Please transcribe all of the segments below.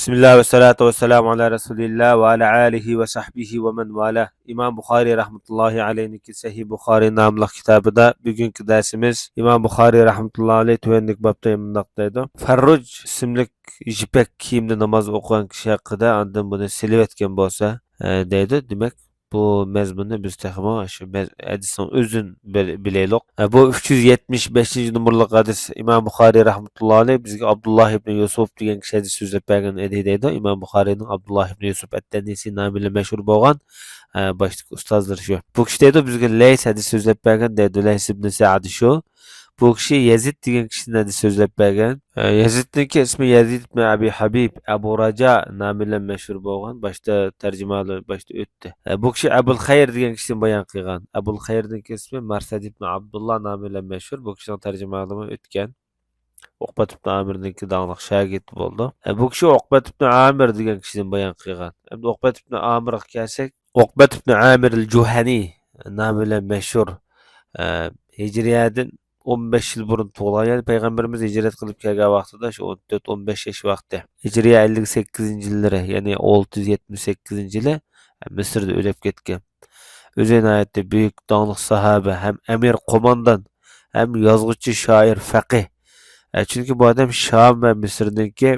Bismillah ve salatu ve selamu ala Resulillah ve ala alihi ve sahbihi ve men valah. İmam Bukhari rahmetullahi aleyhinki Sahih Bukhari namlı kitabıda bugünkü dersimiz İmam Bukhari rahmetullahi aleyh tüvenlik babda emrindaktaydı. Farruc isimlik jipek kiyimde namaz okuyan kişi hakkında andın bunu silip etken bolsa deydi. Demek bu mezmunu biz texmo şu hadisin özün bileylik. Bu 375. numaralı hadis İmam Bukhari rahmetullahi aleyh bizge Abdullah ibn Yusuf degan kishi hadis so'zlab bergan edi deydi. İmam Bukharining Abdullah ibn Yusuf at-Tanisi nomi bilan mashhur bo'lgan boshliq ustozlar shu. Bu kishi deydi bizge Lays hadis so'zlab bergan deydi. Lays ibn Sa'd shu. Bu kişi Yazid degan kişinin hadis so'zlab bergan. Yazidniki ismi Yazid ibn Abi Habib Abu Raja nomi bilan mashhur bo'lgan. Boshda tarjimali boshda o'tdi. Bu kishi Abul Xayr degan kishini bayon qilgan. Abul Xayrning ismi Marsad ibn Abdullah nomi bilan mashhur. Bu kishining tarjimaligi o'tgan. Uqbat ibn Amirniki dağlıq şagird bo'ldi. Bu kishi Uqbat ibn Amir degan kishini bayon qilgan. Endi Uqbat ibn Amirga kelsak, Uqbat ibn Amir al-Juhani nomi bilan mashhur. Hijriyadan 15 yıl burun tug'ilgan, ya'ni payg'ambarimiz hijrat qilib kelgan vaqtida shu 14-15 yosh vaqtda. Hijriya 58-yillari, ya'ni 678-yili Misrda o'lib ketgan. O'zi nihoyatda buyuk donglik sahaba, ham amir qo'mondan, ham yozuvchi, shoir, faqih. Chunki bu odam Sham va Misrdagi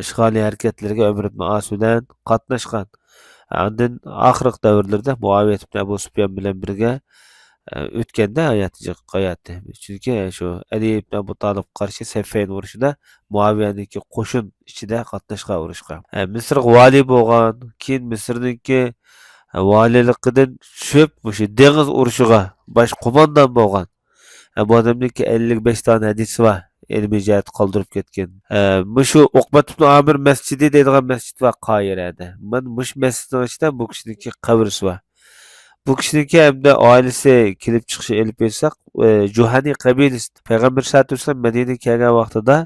ishg'oliy harakatlarga Umar ibn As bilan qatnashgan. Undan oxirgi davrlarda Muaviya ibn Abu Sufyan bilan birga o'tganda hayoti. Chunki shu Ali ibn Abu Talib qarshi Safayn urushida Muaviyaniki qo'shin ichida qatnashgan urushga. Misrga vali bo'lgan, keyin Misrniki valiligidan tushib, o'sha dengiz urushiga bosh qo'mondan bo'lgan. Bu odamniki 55 tane hadisi var. Ilmiy jihat qoldirib ketgan. Mushu Uqbat ibn Amir masjidi deydigan masjid va Qoyirada. Men mush masjidning ichida bu kishiniki qabrisi var. Bu kishiniki hamda oilasi kelib chiqishi elib bersak, Juhani qabilasi Payg'ambar sollallohu alayhi vasallam Madinaga kelgan vaqtida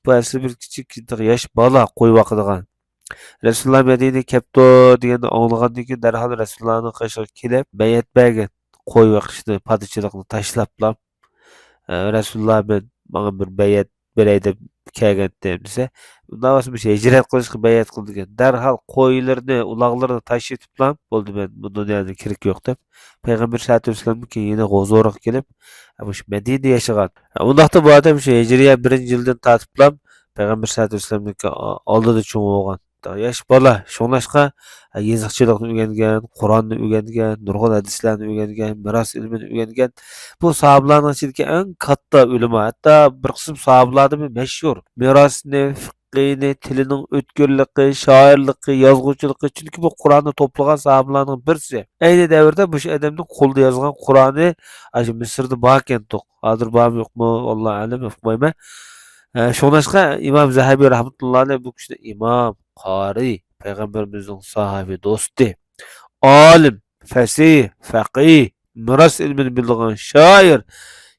bu asli bir kichik yosh bola qo'yib vaqtigan. Rasululloh Madinaga kelibdi deganda anglagandan keyin darhol Rasulullohning qishig'iga kelib bayat bergan. Qo'y vaqishni, podshohlikni tashlab Rasululloh men bana bir bayat beray deb kelgandim desa, undan so'ng bir hijrat qilishga bayat qilgan. Darhol qo'ylarni, uloqlarni tashitiblam, bo'ldi men bu dunyoda kirik yo'q deb Payg'ambar sollallohu alayhi vasallamga keyin yana g'o'zo'roq kelib, shu Madinada yashagan. Undaqda bu odam shu hijriya 1-yildan tortiblam Payg'ambar sollallohu alayhi vasallamga oldida cho'ng bo'lgan. Yosh bola, shunlashqa yeziqchilikni o'rgangan, Qur'onni o'rgangan, nurg'un hadislarni o'rgangan, miros ilmini o'rgangan. Bu sahobalarning ichidagi eng katta ulamo, hatto bir qism sahobalarning mashhur mirosni, fiqhini, tilining o'tkirligi, shoirligi, yozuvchiligi, chunki bu Qur'onni to'plagan sahobalarning birisi. Ayni davrda bu odamning qo'lda yozgan Qur'oni shu Misrda bor ekan, hozir bormi yo'qmi, Alloh alam, uqmayman. Şoňlaşga İmam Zahabi rahmetullahi aleyh bu kişi imam, qari, Peygamberimizin sahabi, dostu, alim, fasih, faqih, miras ilmini bildiğin şair,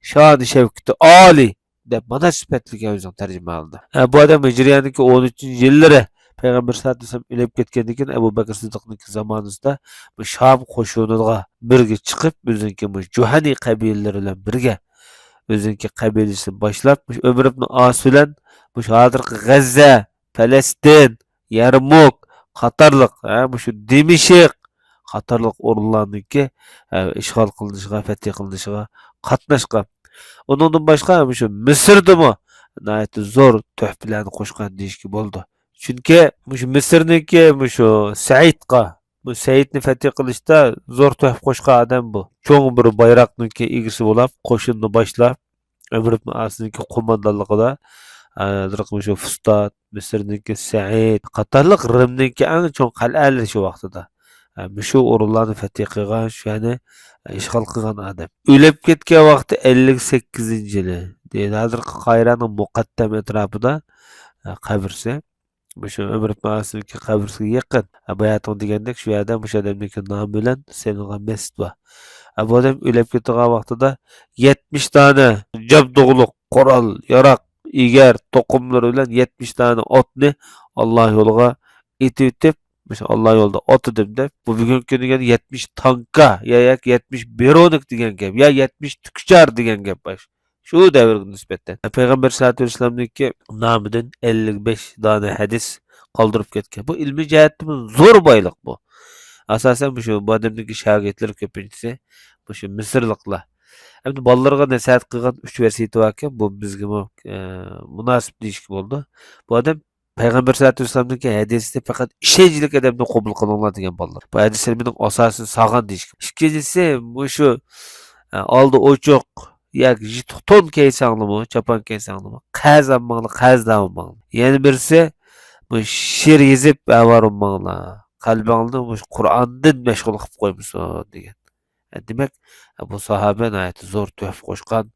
şan-ı şevkati ali deb mana sifatliga o'zing tarjima qildi. Bu odam hijriyaniki 13-yillari Peygamber sallallohu alayhi vasallam o'lib ketgandan keyin Abu Bakr Siddiqning zamonasida bu Sham qo'shiniga birga chiqib, o'ziniki bu Juhani qabilalari bilan birga o'ziniki qabilasini boshlab, Umar ibn As bilan bu hozirgi G'azza, Falastin, Yarmuk qatorliq, shu Dimishq qatorliq o'rinlarniki ishg'ol qilinishiga, fath qilinishiga qatnashgan. Undan boshqa shu Misrdimi nihoyatda zo'r tuhfalarni qo'shgan deyishga bo'ldi. Chunki shu Misrniki shu Saidga, bu Saidni fath qilishda zo'r tuhfa qo'shgan odam bu. Cho'ng bir bayroqniki egisi bo'lib, qo'shinni boshlab, Umar ibn Asniki qo'mondonligida shu Fustat, Misrniki Said qatorliq Rimniki eng cho'ng qal'alar shu vaqtida. Shu o'rinlarni fath qilgan, shuni ishg'ol qilgan odam. O'lib ketgan vaqti 58-yili. Deydi, hozirgi Qoyiraning muqaddam atrofida qabrsi. Shu Umar ibn Asniki qabrsiga yaqin. Bayatun degandek shu yerda shu odamniki nomi bilan sanalgan masjid bor. Bu odam o'lib ketgan vaqtida 70 tane jabdug'liq qurol, yaroq, egar, to'qimlar bilan 70 tane otni Alloh yo'liga etib, Allah yo'lida otidim deb, bu bugungi kuniga 70 tanka, ya 70 beronik degan gap, ya 70 tukchar degan gap bor. Şu devirge nisbeten. Peygamber sallallahu aleyhi ve sellem'deki namıdan 55 tane hadis kaldırıp ketken. Bu ilmi cihetimiz zor baylık bu. Asasen bu adamdaki şagirdler köpüncüsü şu Mısırlıkla. Hem de ballarga nasihat kılgan 3 vesiyeti varken bu bizge münasip değişik oldu. Bu adam Peygamber sallallahu aleyhi ve sellem'deki hadisini fakat işecilik edemde kabul kılınlar degan ballar. Bu hadislerin asasını sağan değişik. İkincisi bu şu aldı oçoq yoki ton kiysanlimi, çapan kiysanlimi, qaz almaqli, qaz almaqli. Yana birisi bu she'r yezib avarmaqli. Qalbingni bu Qur'ondan mashg'ul qilib qo'ymishsan degan. Demak, bu sahabe nayati zo'r tuhf qo'shgan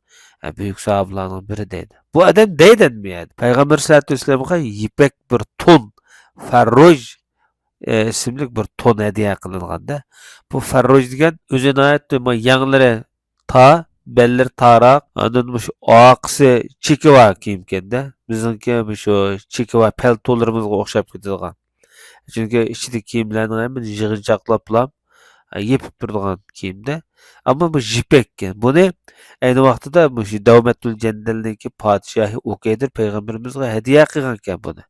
buyuk sahabalarning biri deydi. Bu odam deydanmayadi. Payg'ambar sallallohu alayhi vasallamga yipak bir ton farroj ismli bir ton hediye qilinganda bu farroj degan o'zini yanglari ta belleri tarak andan şu aqsı çekiva kiyimkende bizimki şu çekiva peltolarımızga o'xshab ketadigan. Çünkü içideki kiyimlerin hemen yığıncaqlaplam yepip turadigan kiyimde. Ama bu jipekken. Bunu aynı vaqtida bu Davmetül Cendel'deki padişahı Ukeydir peygamberimizga hediye qilgan bunu.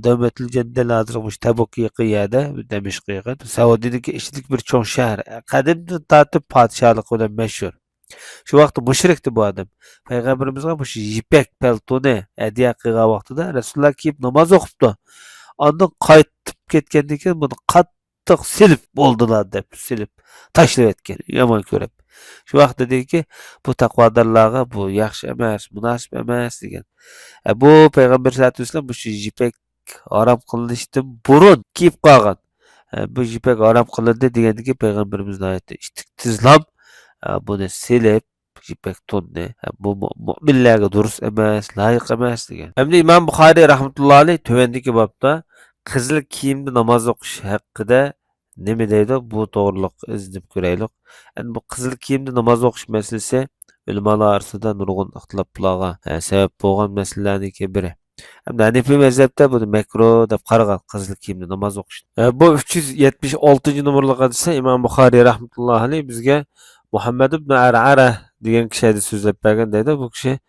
Davmetül Cendel hazır Tabuk yaqiyada Demişqqa yaqin. Saudiyadagi içideki bir çoğun şehir. Qadimdan tartib padişahlık bilan meşhur. Şu vaqtda mushrikdi bu adam. Payg'ambarimizga bu yipek paltoni hadiya qilgan vaqtida Rasululloh kiyib namoz o'qibdi. Ondan qaytib ketgandan keyin buni qattiq silib bo'ldilar deb silib tashlab etgan. Yomon ko'rib. Shu vaqtda deyki, bu taqvodorlarga bu yaxshi emas, munosib emas degan. Bu payg'ambar sollallohu alayhi vasallam bu yipek harom qilinishdan burun kiyib qolgan. Bu yipek harom qilindi degandan payg'ambarimiz oyati tizlam bunu silib yipek tonni bu mu'minlarga durust emas, loyiq emas degan. Hamda Imom Buxoriy rahmatullohi alayhi tövendeki bobda qizil kiyimda namoz o'qish haqida nima deydi? Bu to'g'riliq iznib ko'raylik. Endi bu qizil kiyimda namoz o'qish masalasi ulamolar orasida nurg'un ixtiloflarga sabab bo'lgan masalalarning biri. Hamda Hanifiy mazhabda buni makruh deb qaragan qizil kiyimda namoz o'qish. Bu 376-numurli hadisda Imom Buxoriy rahmatullohi alayhi bizga Muhammed ibn Ar'ara degan kishi hadis so'zlab bergan deydi. Bu kishi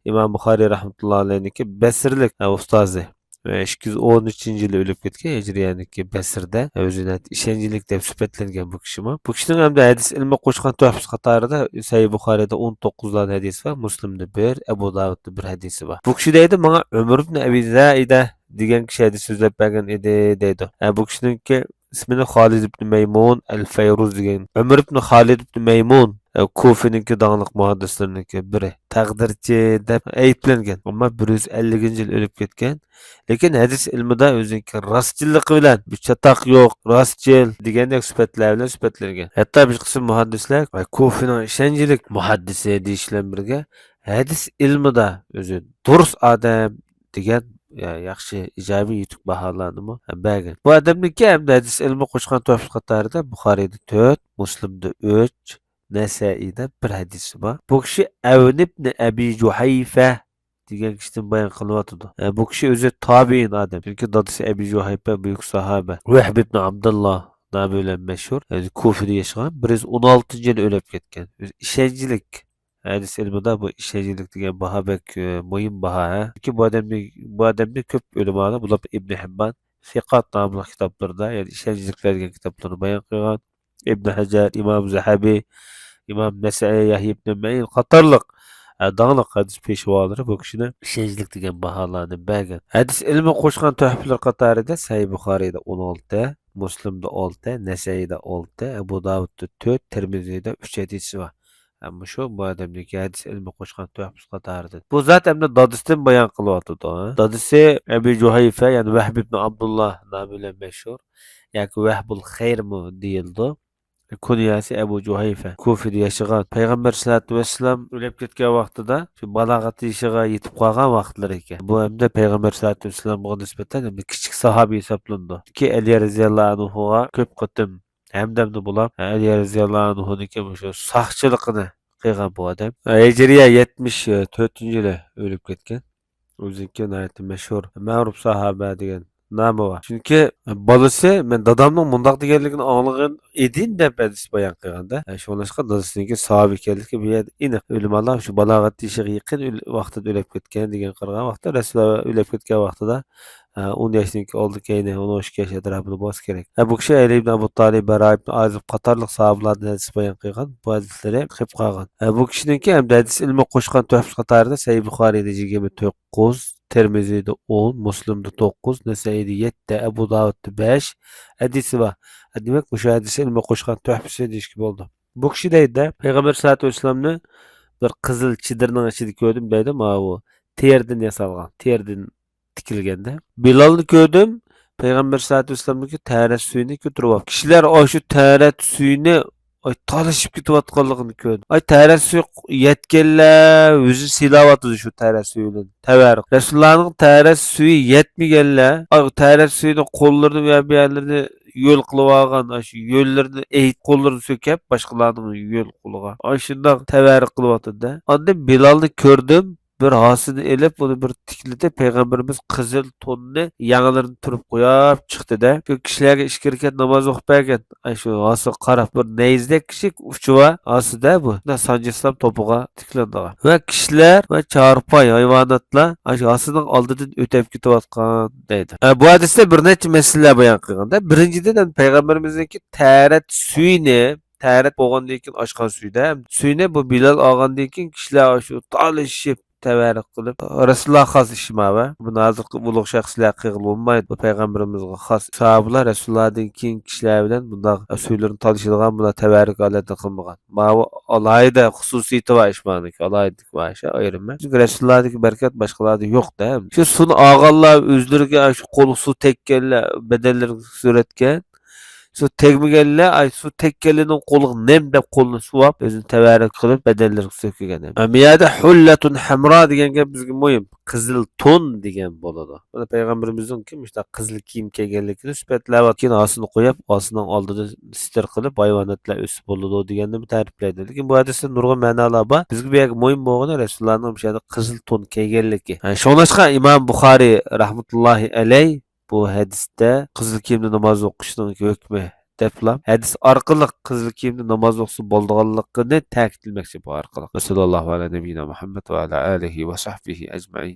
Imom Buxoriy rahmatullohi alayhiniki Basrlik ustozi. Ve 213-yili o'lib ketgan Hijriyaniki Basrda o'zini ishonchlik deb sifatlangan bu kishi. Bu kishining ham hadis ilmi qo'shgan tuhfasi qatorida Sahih Buxoriyda 19 ta hadis va Muslimda 1, Abu Davudda 1 hadisi bor. Bu kishi deydi, menga Umar ibn Abi Zaida degan kishi hadis so'zlab bergan edi deydi. Bu kishiningki ismini Xolid ibn Maymun al-Fayruz degan. Umar ibn Xolid ibn Maymun Kufininki dağınlıq muhaddisleriniki biri taqdirchi deb ayblangan. Ammo 150-yil o'lib ketgan. Lekin hadis ilmida o'ziniki rostchilligi bilan bu chataq yo'q, rostchil degandek sifatlar bilan sifatlangan. Hatto bir qism muhaddislar Kufining ishonchlik muhaddisi deyishlar birga hadis ilmida o'zi durust odam degan yaxshi ijobiy yutuq baholanimi bergan. Bu odamniki ham hadis ilmi qo'shgan tuhfa qatorida Buxoriyda 4, Muslimda 3, Nesai'de bir hadisi var. Bu kişi Evn ibn Abi Juhayfe degan kishidan bayon qilyotdi. Bu kishi o'zi tabiin odam. Çünkü dadısı Abi Juhayfe büyük sahabe. Vahb ibn Abdullah nomi bilan mashhur. Kufada yashagan 116-yil o'lib ketgan. Ishonchlik hadis ilmida bu ishonchlik degan baho bek muhim baho. Çünkü bu odamni ko'p ulamolar bular Ibn Hibban Fiqat nomli kitoblarda, ya'ni ishonchliklar degan kitoblarni bayon qilgan. İbn Hajar, İmam Zahabi, İmam Nesai, Yahya ibn Ma'in qatorliq dağlıq hadis peshvolari bu kishini ishonchlik degan baholarni bergan. Hadis ilmi qo'shgan tuhfalar qatorida Sahih Buxoriyda 16, Muslimda 6, Nasai'da 6, Abu Davudda 4, Tirmiziyda 3 hadisi var. Ama şu bu adamdaki hadis ilmi qo'shgan tuhfasi qatorida. Bu zot hamda dadisidan bayon qilyapti. Dadisi Abi Juhayfa, ya'ni Vahb ibn Abdullah nomi bilan mashhur, yoki Vahbul Xayrmi deyildi. Kunyasi Abu Juhayfa Kufada yashagan. Payg'ambar sollallohu alayhi vasallam o'lib ketgan vaqtida shu balog'at yoshiga yetib qolgan vaqtlar ekan. Bu hamda payg'ambar sollallohu alayhi vasallamga nisbatan kichik sahobiy hisoblandi. Ki Ali roziyallohu anhuga ko'p qatim hamdamni bo'lib, Ali roziyallohu anhuniki shu soqchiligini qilgan bu odam. Hijriya 74-yili o'lib ketgan. O'ziniki mashhur ma'ruf sahoba degan Näme bar? Çünki balası men dadamның mundaq degenligini anlagan edin dep hadis bayan qilganda. Şoňlaşqa dadasyniki sahab ekenligi bu ýerde iniq. Ölümallah şu balagat ýeşige ýykyn wagtda ölüp ketken degen qaragan wagtda Rasulullah ölüp ketken wagtda 10 ýaşyndaky oldy keýne 13 ýaş etrapynda bos gerek. Bu kişi Ali ibn Abu Talib, Bara ibn Azib qatarlyk sahabalardan hadis bayan qilgan. Bu hadisleri hep qagan. Bu kişininki hem hadis ilmi qoşgan töhfes qatarında Sahih Buhari'de 29, Tirmizi'de 10, Müslim'de 9, Nesai'de 7, Ebu Davud'da 5 hadisi var. Demek bu şu hadisi ilmi qoşgan töhfesi diýiş gibi oldu. Bu kişi de Peygamber sallallahu aleyhi ve sellem'ni bir kızıl çidirinin içinde gördüm deydi ama bu terden yasalgan, terden tikilgende. Bilal'ni gördüm. Peygamber sallallahu aleyhi ve sellem'deki täret suyunu götürüp. Kişiler o şu täret suyunu talaşıp gitýatganlygyny gördüm. Täret suyu yetgenler, özü silawaty şu täret suyundan. Täbärik. Resulullah'ın täret suyu yetmegenler. Täret suyunu kollaryny we ýerlerini yol kılıp algan, şu yollarını eğit kollarını sökep başkalarının yol kılığa. Şundan täbärik kılıp da. Anda Bilal'ni gördüm. Bir hasını elip bunu bir tiklide Peygamberimiz kızıl tonunu yanılarını turup koyup çıktı da. Şu kişilerge işkirirken namaz okupayken şu hası qarap bir neyizdek kişi uçuva hası da bu. Sancıslam topuğa tiklendi. Ve kişiler ve çarpay hayvanatla şu hasının aldıdan ötep gitip atkan deydi. Bu hadiste bir neçe mesele bayan kılganda. Birinciden Peygamberimizdeki täret suyunu täret bolgandan keyin açkan suyda suyunu bu Bilal algandan keyin kişiler şu talışıp täbärik kılıp Resulullah has işime bu nazırky ulug şahslar kygylmaýdy. Bu Peygamberimizge has sahabalar Resulullah'dan keyin kişiler bilen bunda söýlerini talışylgan buna täbärik alada kılmagan. Bu alayda hususiýeti var işmanyk, alaydyk başa aýrym. Çünki Resulullah'daki bereket başgalarda ýok da. Şu sunu agallar özlerine şu kolu su tekkeller bedelleri suretken su tegmegelle su tekkelinin kolu nem dep kolunu suwap özüni täbärik kılıp bedelleri sökügen. Amiyada hullatun hamra digen gep bizge moýum. Kızıl ton digen bolady. Bu Peygamberimizin kim işte kızıl kiyim kiygenligini süpetläp atken asyny koyup asynyň aldyda sister kılıp haywanatlar ösüp bolady digenini bir tarifledi. Lekin bu hadisde nurgun manalar bar. Bizge bu moýum bolgany Resulullah'ın şeýle kızıl ton kiygenligi. Şoňlaşqa İmam Buhari rahmetullahi aleyh bu hadiste kızıl kiyimde namaz okuşunun hükmü deplam. Hadis arkalı kızıl kiyimde namaz okusu bolduğanlıqını ta'kidlemekçi bu arkalı. Sallallahu ala nebiyina Muhammed ve ala alihi ve sahbihi ecmaîn.